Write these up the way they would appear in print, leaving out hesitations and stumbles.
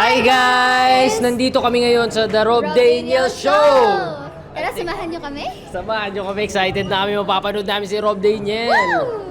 Hi guys! Nandito kami ngayon sa The Rob Daniel Show! Tara, samahan nyo kami. Samahan nyo kami, excited na kami, mapapanood namin si Rob Daniel! Woo!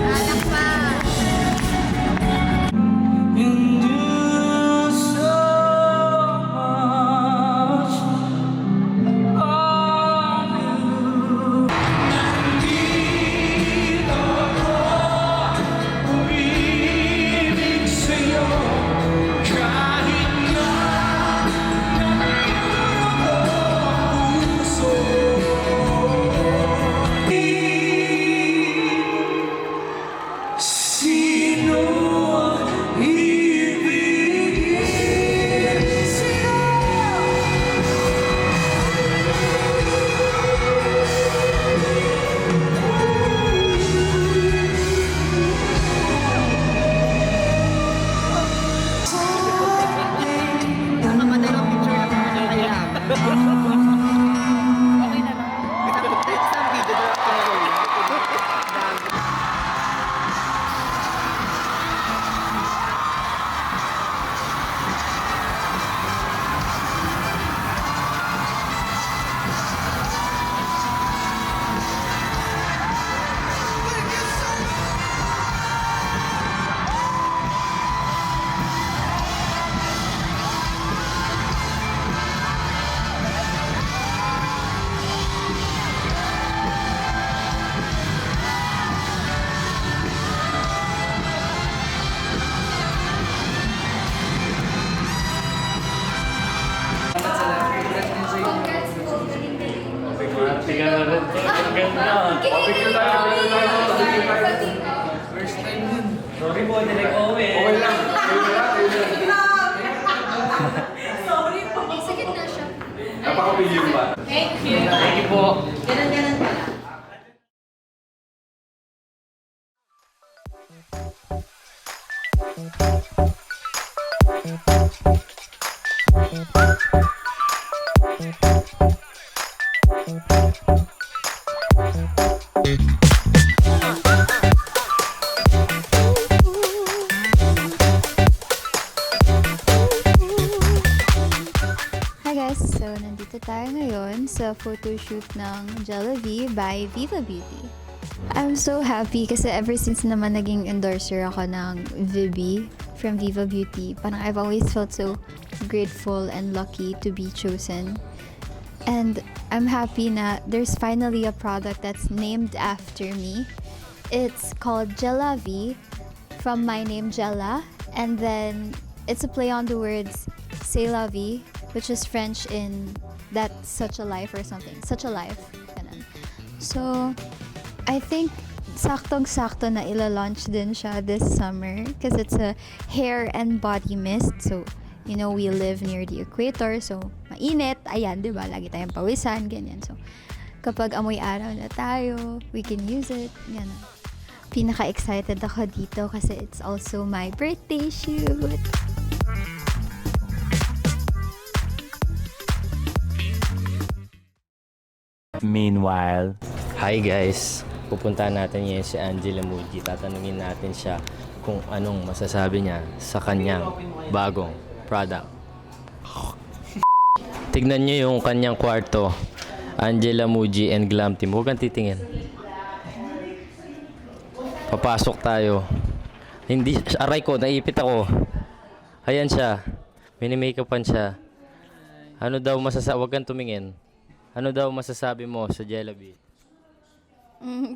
Anak pa. Sorry po, nilike-owe. Okay lang. Sorry po. Sakit na siya. Napaka-billion ba? Thank you. Thank you po. Ganon pala. Hi guys! So, nandito tayo ngayon sa photoshoot ng Jollibee by Viva Beauty. I'm so happy kasi ever since naman naging endorser ako ng Vibi from Viva Beauty, parang I've always felt so grateful and lucky to be chosen. And I'm happy na there's finally a product that's named after me. It's called Jellavi, from my name Jella, and then it's a play on the words C'est la vie, which is French in that's such a life or something. Such a life. Ganun. So, I think saktong-sakto na ila-launch din siya this summer because it's a hair and body mist. So, you know, we live near the equator, so mainit. Ayan, di ba? Lagi tayong pawisan, ganyan. So, kapag amoy araw na tayo, we can use it. Yan. Pinaka-excited ako dito kasi it's also my birthday shoot. Meanwhile, hi guys! Pupuntahan natin ngayon si Angela Muji. Tatanungin natin siya kung anong masasabi niya sa kanyang bagong product. Tignan niyo yung kanyang kwarto. Angela Muji and Glam Team. Huwag kang titingin. Papasok tayo. Hindi, aray ko, naipit ako. Ayan siya. Mini-makeupan siya. Ano daw masasabi? Huwag kang tumingin. Ano daw masasabi mo sa Jollibee?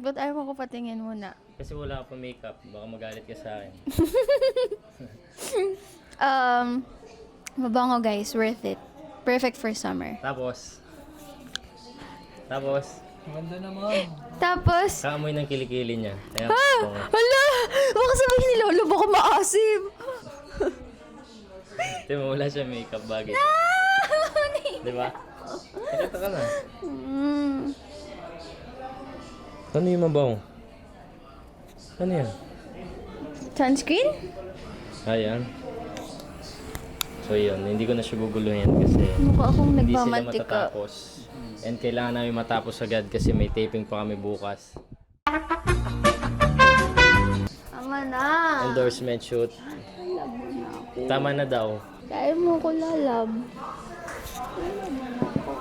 But ayaw ko patingin muna. Kasi wala ka pa makeup. Baka magalit ka sa akin. Mabango guys, worth it. Perfect for summer. Tapos, Ganda naman. Tapos, kaamoy ng kilikili niya. Kaya, hala! Baka sabihin ni Lolo, baka maasim. Di mo, wala siya makeup bagay. Di ba? Pakita ka na. Ano yung mabaw? Ano yan? Sunscreen? Ayan. So yun, hindi ko na siya guguluhin kasi Mukha akong hindi sila nagmamantika. matatapos. And kailangan namin matapos agad kasi may taping pa kami bukas. Tama na. Endorsement shoot. Tama na daw. Kaya mo ko lalab.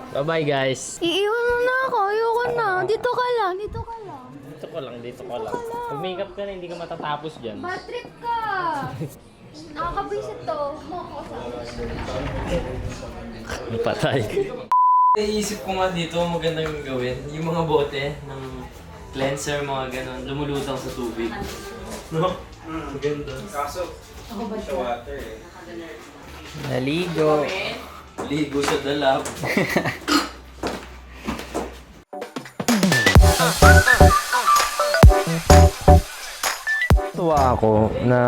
Bye-bye guys. Iiwan mo na ako. Ayoko na. Dito ka lang. Dito ka lang. Dito ko lang. Pag makeup ka na, hindi ka matatapos dyan. Bad trip ka. Nakakabwisit to. Patay. Naisip ko nga dito, magandang gawin. Yung mga bote ng cleanser, mga ganon, lumulutang sa tubig. No? Maganda. Kaso, sa water eh. Naligo. Ligo sa dalap. Tuwa ako na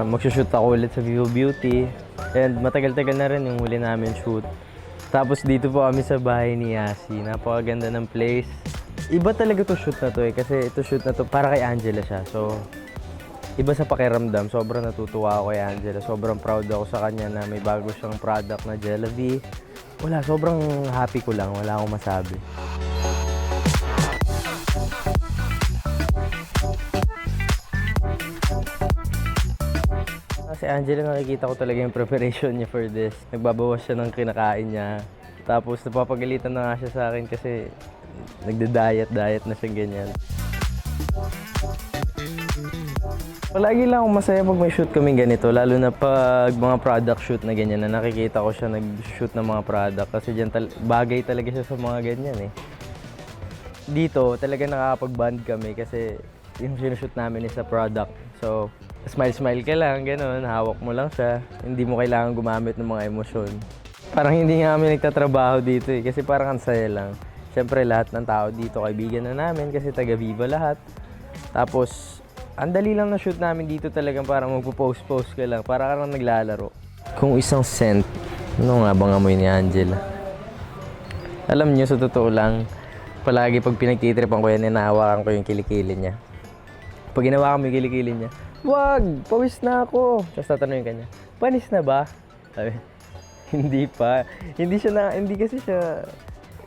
magsushoot ako ulit sa Vivo Beauty. And matagal-tagal na rin yung huli namin shoot. Tapos dito po kami sa bahay ni Yasi. Napakaganda ng place. Iba talaga to shoot na to eh. Kasi ito shoot na to para kay Angela siya. So, iba sa pakiramdam. Sobrang natutuwa ako kay Angela. Sobrang proud ako sa kanya na may bago siyang product na Jellavie. Wala, sobrang happy ko lang. Wala akong masabi. Si Angela, nakikita ko talaga yung preparation niya for this. Nagbabawas siya ng kinakain niya. Tapos napapagalitan na nga siya sa akin kasi nagda-diet na siya ganyan. Palagi lang akong masaya pag may shoot kaming ganito, lalo na pag mga product shoot na ganyan na nakikita ko siya nag-shoot ng mga product kasi dyan bagay talaga siya sa mga ganyan eh. Dito talaga nakakapag-bond kami kasi yung sinushoot namin is sa product. So, smile-smile ka lang, gano'n, hawak mo lang siya. Hindi mo kailangan gumamit ng mga emosyon. Parang hindi nga kami nagtatrabaho dito eh, kasi parang ang saya lang. Siyempre lahat ng tao dito kaibigan na namin kasi taga-Viva lahat. Tapos, ang dali lang na shoot namin dito talagang parang magpo-post-post ka lang, para ka lang naglalaro. Kung isang scent, ano nga bang amoy ni Angela? Alam niyo, sa totoo lang, palagi pag pinagtitripan ko yan, inahawakan ko yung kilikili niya. Pag ginawa ko yung kilikili niya, wag! Pawis na ako! Tapos tatanungin ka niya, panis na ba? Sabi, hindi pa. Hindi kasi siya,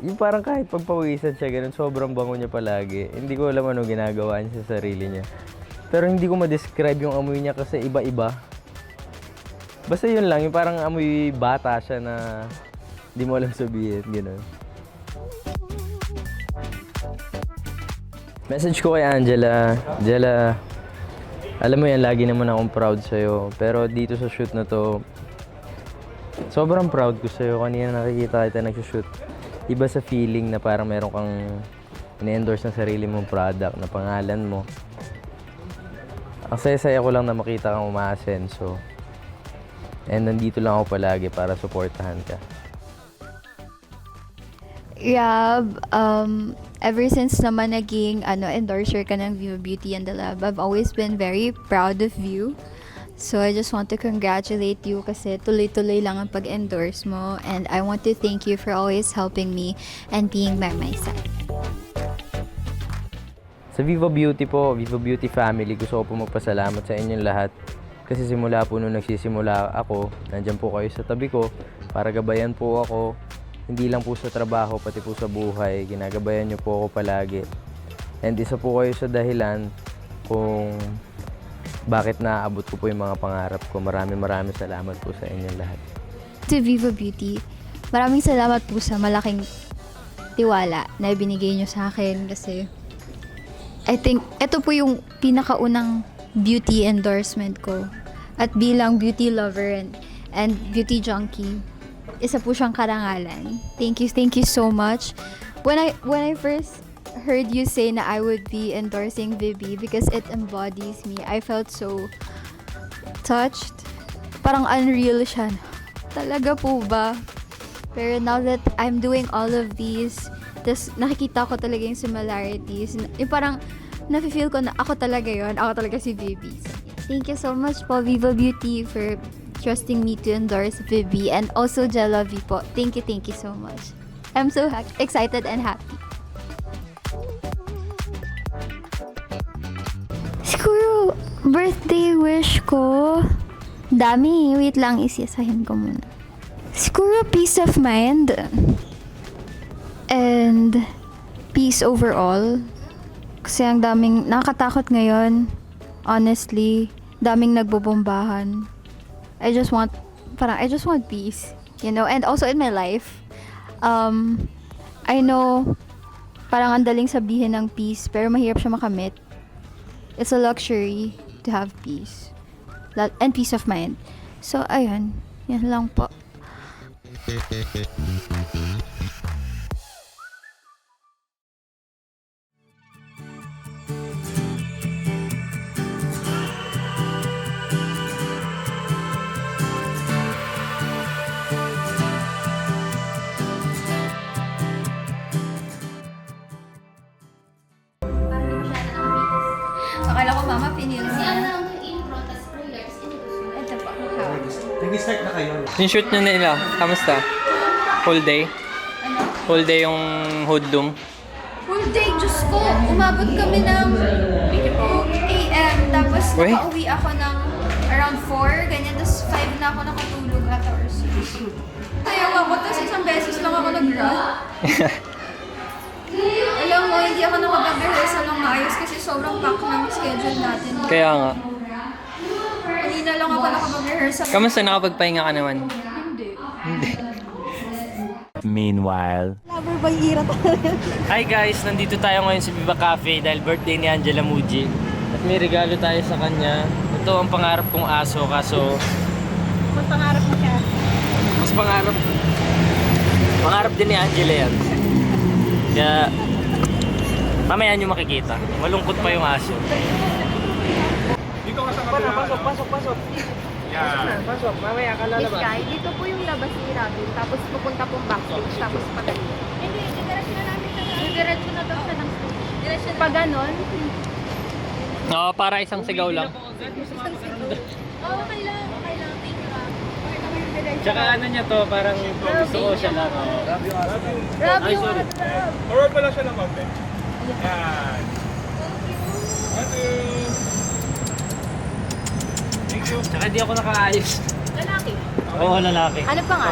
yung parang kahit pagpawisan siya, ganun, sobrang bango niya palagi. Hindi ko alam ano ginagawa niya sa sarili niya. Pero hindi ko ma-describe yung amoy niya kasi iba-iba. Basta yun lang, yung parang amoy bata siya na hindi mo alam sabihin, gano'n. Message ko kay Angela, Angela, alam mo yan, lagi naman akong proud sa'yo. Pero dito sa shoot na to, sobrang proud ko sa'yo. Kanina nakikita kita nag-shoot. Iba sa feeling na parang meron kang in-endorse ng sarili mong product na pangalan mo. Ang saya-saya ko lang na makita kang umaasenso. And nandito lang ako palagi para suportahan ka. Yeah, ever since naman naging endorser ka ng Viva Beauty and the Lab, I've always been very proud of you. So I just want to congratulate you kasi tuloy-tuloy lang ang pag-endorse mo, and I want to thank you for always helping me and being by my side. Sa Viva Beauty po, Viva Beauty family, gusto ko po magpasalamat sa inyong lahat. Kasi simula po nung nagsisimula ako, nandyan po kayo sa tabi ko para gabayan po ako. Hindi lang po sa trabaho, pati po sa buhay. Ginagabayan niyo po ako palagi. And isa po kayo sa dahilan kung bakit naaabot ko po yung mga pangarap ko. Maraming salamat po sa inyong lahat. To Viva Beauty, maraming salamat po sa malaking tiwala na ibinigay niyo sa akin kasi I think ito po yung pinakaunang beauty endorsement ko. At bilang beauty lover and beauty junkie, isa po siyang karangalan. Thank you so much. When I first heard you say na I would be endorsing Vivi because it embodies me, I felt so touched. Parang unreal siya. Talaga po ba? Pero now that I'm doing all of these, tas nakikita ko talaga yung similarities. Yung parang nafe-feel ko na ako talaga yon, ako talaga si Vivi. So, thank you so much po, Viva Beauty, for trusting me to endorse Vivi, and also Jalavi po. Thank you so much. I'm so excited and happy. Siguro, birthday wish ko, dami. Wait lang, isiyasahin ko muna. Siguro peace of mind and peace overall. Kasi ang daming nakakatakot ngayon. Honestly, daming nagbobombahan. I just want peace, you know, and also in my life. I know parang ang daling sabihin ng peace, pero mahirap siya makamit. It's a luxury to have peace and peace of mind. So ayun, yan lang po. Akala ko mama pinili niya. Ito po. Nag-start na kayo. Yung shoot nyo nila, kamusta? Whole day? Ano? Whole day yung hoodlum? Full day, Diyos ko. Umabot kami ng 2 a.m. Tapos Uy. nakauwi ako ng around 4, ganyan. Tapos 5 na ako nakatulog ata or 6. Sayang ako. Tapos isang beses lang ako nag-run. Alam mo, hindi ako nakapag-rehearsal ng maayos kasi sobrang pack ng schedule natin. Kaya nga. Kanina lang ako nakapag-rehearsal. Kamusta nakapagpahinga ka naman? Hindi. Meanwhile. Lover by Ira talaga. Hi guys, nandito tayo ngayon sa Viva Cafe dahil birthday ni Angela Muji. At may regalo tayo sa kanya. Ito ang pangarap kong aso, kaso... Mas pangarap mo siya. Mas pangarap... Pangarap din ni Angela yan. Kaya... Mamaya nyo makikita. Malungkot pa yung aso. Dito ka sa kabila. Pasok. Yan. Pasok, mamaya ka Miss Kai, dito po yung labas ni Robin, tapos pupunta pong backstage, tapos patayin. Hindi, diretso na namin siya. Diretso na daw siya ng stage. Diretso na. Pag ganon, Oo, para isang sigaw lang. okay lang. Thank you, Okay naman yung diretso. Tsaka ano niya to, parang gusto ko siya lang. Rob, Ay, yung sorry. Forward pala siya ng konti. Yan. Thank you. Tsaka di ako nakaayos. Lalaki. Oo, lalaki. Ano pa nga?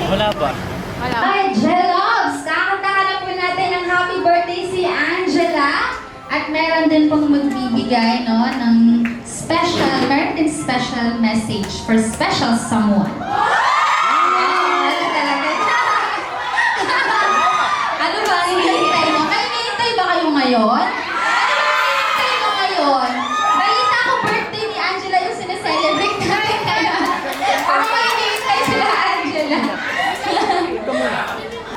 Wala pa. Wala. Hi, J-Loves! Kakantahan na po natin ang happy birthday si Angela. At meron din pong magbibigay ng meron din special message for special someone. Ano talaga? Ano ba? Hinihintay mo? Hinihintay ba kayo ngayon? Hinihintay mo ngayon? Balita ko birthday ni Angela yung sineselebrate natin ngayon. Ako may hinihintay sila, Angela.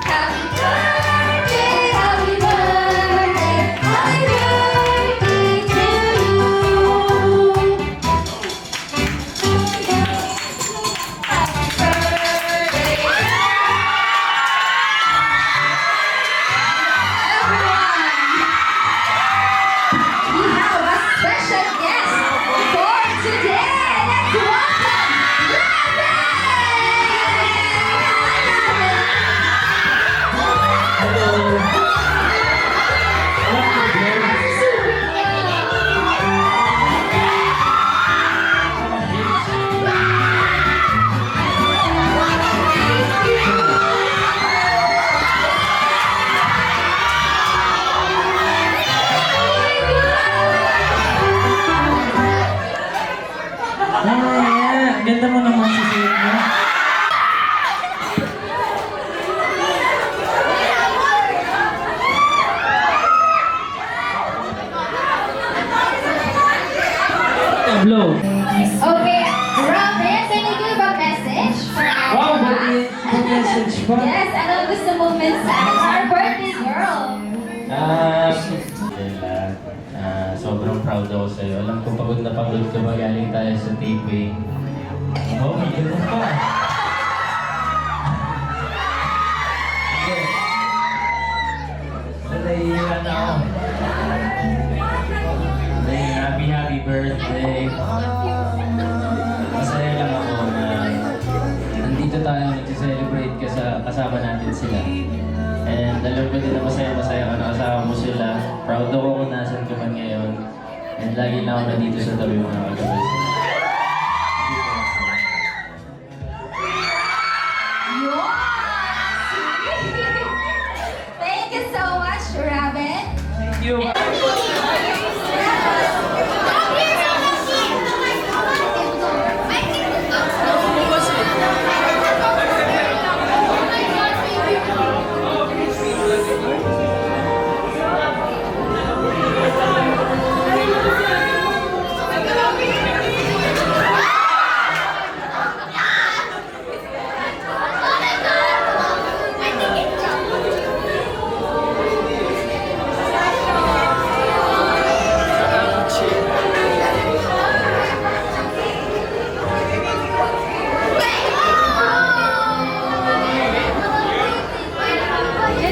Happy birthday, happy birthday, happy birthday to you. Happy birthday, everyone. We have a special guest for today. Let's welcome Ganda mo naman sa suit mo. Tablo. Okay, Robin, can you give a message for Angela? message pa. Yes, ano gusto mong message? Our birthday girl. Sobrang proud ako sa'yo. Alam ko pagod na pagod ka, magaling tayo sa taping. Oh, may ganun pa. Masaya lang ako na nandito tayo nag-celebrate kasama natin sila. And alam ko din na masaya-masaya ka na kasama mo sila. Proud ako kung nasan ka man ngayon. And lagi na ako nandito sa tabi mo na kagabay sila. Thank you so much, Robin. Thank you.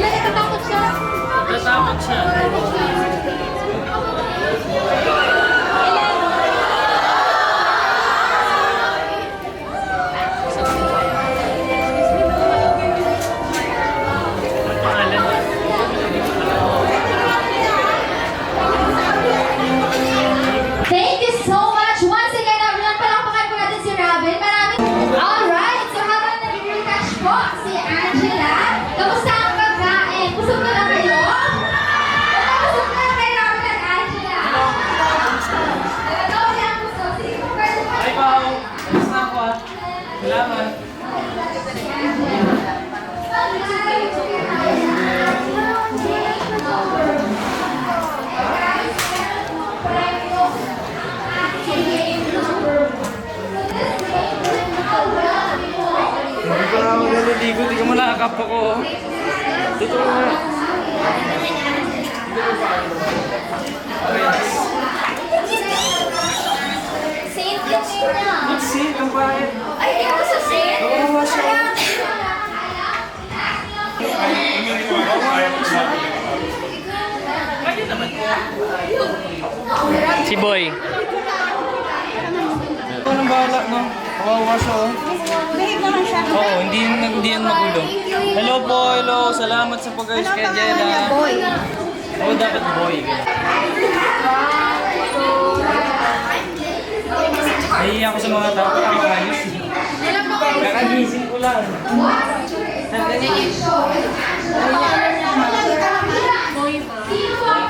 Natatakot siya. Thank you so much. Once again, everyone, palakpakan po natin si Robin. Alright, so habang nag-refresh po si Angela, kamusta ang pagkain? Busog na lang kayo? Busog na lang kayo, Robin at Angela. Ikaw yan, busog. Sige po, pwede po. Ay, Pao. Alis na ako ah. Salamat. Hindi pa ako naliligo. Hindi ko mo nakakap ako. Totoo nga. Saint yung niya. Saint, ang pahit. Ay, di ako sa Saint. Oo, siya. Si Boy. Ito nang bahala, no? Kawawa siya, oh. Oo, hindi yan magulo. Hello po, hello. Salamat sa pag-ayos kay Jella. Oo, dapat boy. Nahiya ako sa mga tao. Kakayos. Kakagising ko lang.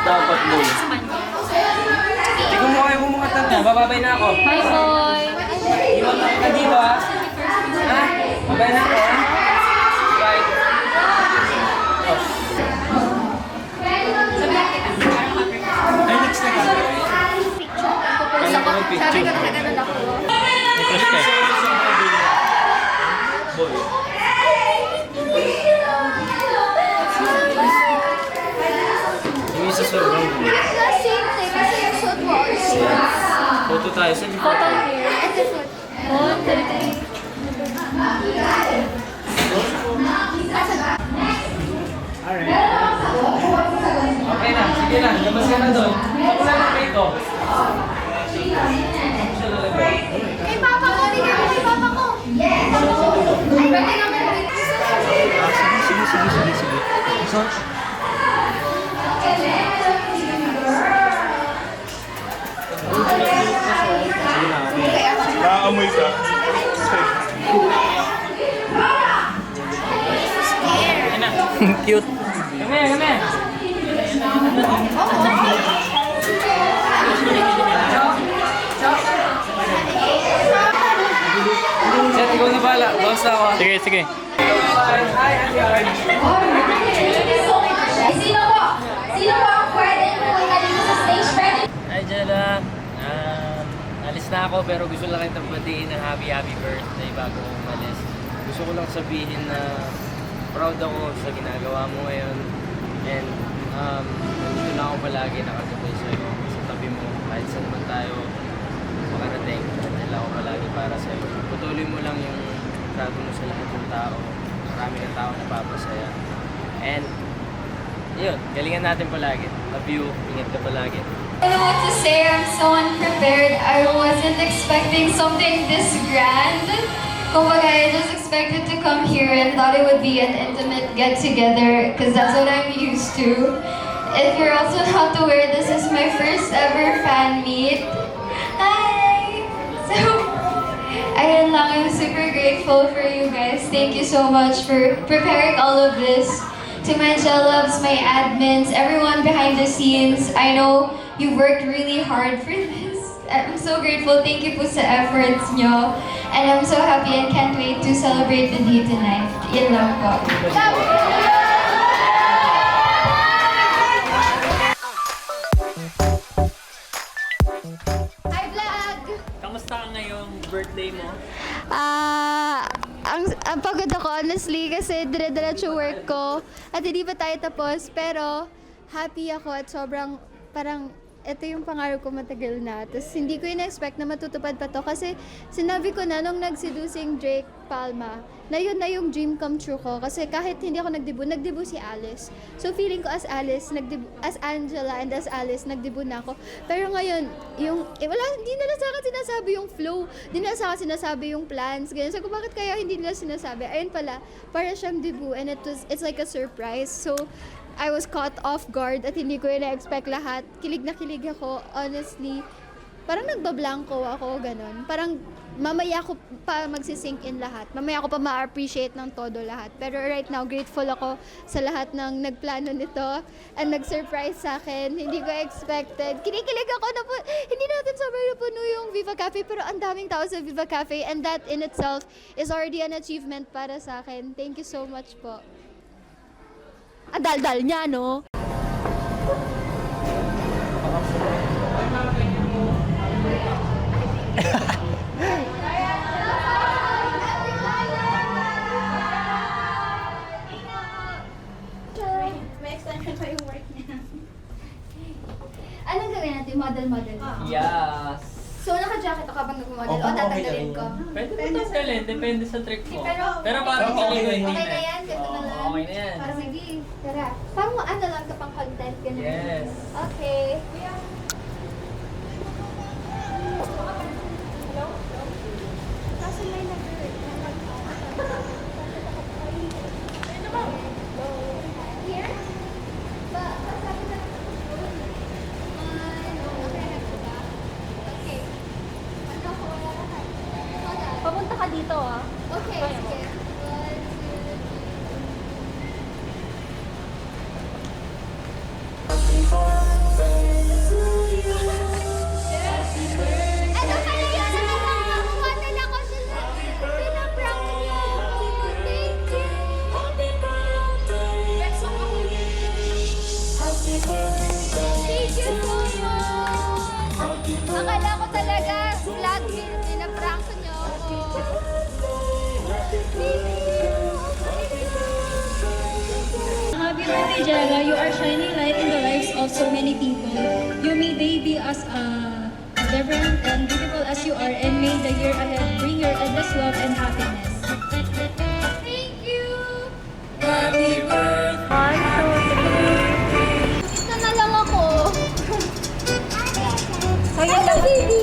Dapat boy. Hindi ko mukha yung mga tanda. Bababay na ako. Hi, boy! Iwan lang ka dito, ha? Ha? Babay na ako, ha? Bye. Ay, next na ka. Kala ko ng picture. Sabi ko na ganun ako. May crush ka. Boy. Yung isa sa wrong. Kasi yung suot mo, Photo tayo. Saan yung photo? ito suot. One, two, three. Okay na. Sige na. Labas ka na doon. Ako na lang dito. Kay Papa ko, di ka kay Papa ko. Yes! Ay, pwede naman. Sige. Naamoy ka. Cute. Kame. Seth, ikaw na bala. Bounce na ako. Sige. Hi, Sino po? Sino po ang pwede pumunta dito sa stage? Pwede Hi, Jella. Alis na ako pero gusto lang kitang batiin ng happy birthday bago ako umalis. Gusto ko lang sabihin na proud ako sa ginagawa mo ngayon. And nandito lang ako palagi nakagabay sa'yo sa tabi mo. Kahit saan man tayo makarating, nandito ako palagi para sa'yo. Patuloy mo lang yung trato mo sa lahat ng tao. Marami ng tao na papasaya. And yun, galingan natin palagi. Love you, ingat ka palagi. I don't know what to say. I'm so unprepared. I wasn't expecting something this grand. Kumbaga, I just expected to come here and thought it would be an intimate get-together because that's what I'm used to. If you're also not aware, this is my first ever fan meet. Hi! So, ayun lang, I'm super grateful for you guys. Thank you so much for preparing all of this. To my Jellabs, my admins, everyone behind the scenes, I know you worked really hard for this. I'm so grateful. Thank you po sa efforts nyo. And I'm so happy and can't wait to celebrate with you tonight. Yun lang po. Hi, vlog! Kamusta ka ngayong birthday mo? Ang pagod ako honestly kasi dire-diretso work ko at hindi pa tayo tapos pero happy ako at sobrang parang ito yung pangarap ko matagal na. Tapos hindi ko in-expect na matutupad pa to kasi sinabi ko na nung nagseducing Drake Palma na yun na yung dream come true ko kasi kahit hindi ako nagdebut si Alice. So feeling ko as Alice, as Angela and as Alice, nagdebut na ako. Pero ngayon, hindi nila sa akin sinasabi yung flow, hindi nila sa akin sinasabi yung plans, ganyan. So bakit kaya hindi nila sinasabi? Ayun pala, para siyang debut and it's like a surprise. So I was caught off guard at hindi ko na-expect lahat. Kilig na kilig ako, honestly. Parang nagbablanko ako, ganun. Parang mamaya ko pa magsisink in lahat. Mamaya ko pa ma-appreciate ng todo lahat. Pero right now, grateful ako sa lahat ng nagplano nito and nag-surprise sa akin. Hindi ko expected. Kinikilig ako na po. Hindi natin sobrang napuno yung Viva Cafe, pero ang daming tao sa Viva Cafe and that in itself is already an achievement para sa akin. Thank you so much po. Ang dal-dal niya, no? May extension pa yung work niya. Anong gawin natin? Model? Yes. So, naka-jacket ako habang nag-model o tatanggalin ko? Pwede mo tanggalin, depende sa trick mo. Pero- Pero parang feeling ko hindi Okay na. na yan? Ganito na lang? Okay na yan. Para sige. Tara. Parang ano lang ka pang content, ganun. Yes. Okay. Kaso may Here? Sabi na. Okay. Ano ako wala lahat? Papunta ka dito ah. Okay, sige. 1, 2, 3. Ano pala yun? Nakakuha na ako sa pinaprank niyo ako. Thank you. Thank you so much. Akala ko talaga vlog yun. Pinaprank niyo ako. Happy birthday, Jella. You are shining light in the lives of so many people. You may be as different and beautiful as you are, and may the year ahead bring your endless love and happiness. Thank you. Happy birthday! Ito na lang ako. Sayang na, baby.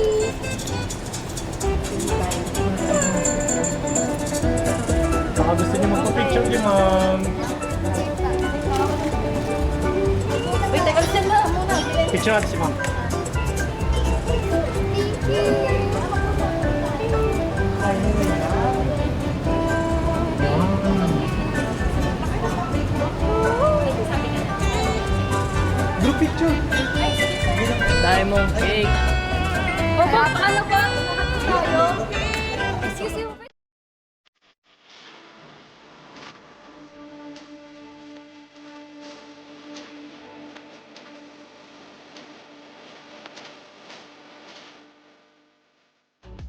Baka gusto niyo magpa-picture ni ma'am. Wait, teka, send na muna. Picture natin si ma'am.